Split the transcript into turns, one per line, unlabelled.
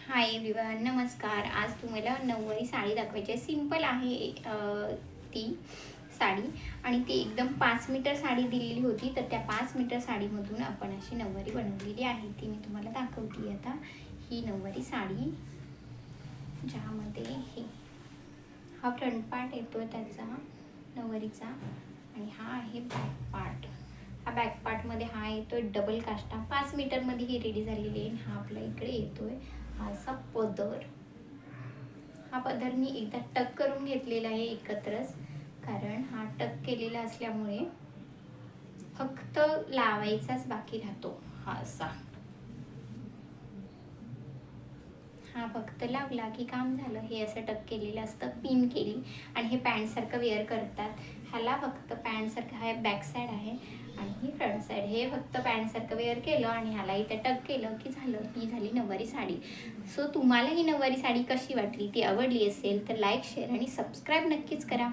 Hi everyone, नमस्कार. आज तुम्हाला नऊवारी साडी दाखवायची आहे. सिंपल आहे ती साडी आणि ती एकदम 5 मीटर साडी दिलेली होती. तर त्या 5 मीटर साडीमधून आपण अशी नऊवारी बनवलेली आहे. ती मी तुम्हाला दाखवते आता. ही नऊवारी साडी ज्यामध्ये हा फ्रंट पार्ट येतो त्याचा नऊवारीचा आणि हा आहे बॅक पार्ट. हा बॅक पार्टमध्ये हा येतोय डबल काष्टा. 5 मीटरमध्ये ही रेडी झालेली आहे. हा आपला इकडे येतोय हा असा पदर. हा पदर मी एकदा टक करून घेतलेला आहे एकत्रच, कारण हा टक केलेला असल्यामुळे फक्त लावायचाच बाकी राहतो. हा फक्त लावला की काम झालं. हे असं टक केलेलं असतं, पिन केली आणि हे पॅन्टसारखं वेअर करतात. ह्याला फक्त पॅन्टसारखं हा बॅक साईड आहे आणि ही फ्रंट साईड. हे फक्त पॅन्टसारखं वेअर केलं आणि ह्याला इथे टक केलं की झालं. ही झाली नऊवारी साडी. सो तुम्हाला ही नऊवारी साडी कशी वाटली, ती आवडली असेल तर लाईक, शेअर आणि सबस्क्राईब नक्कीच करा.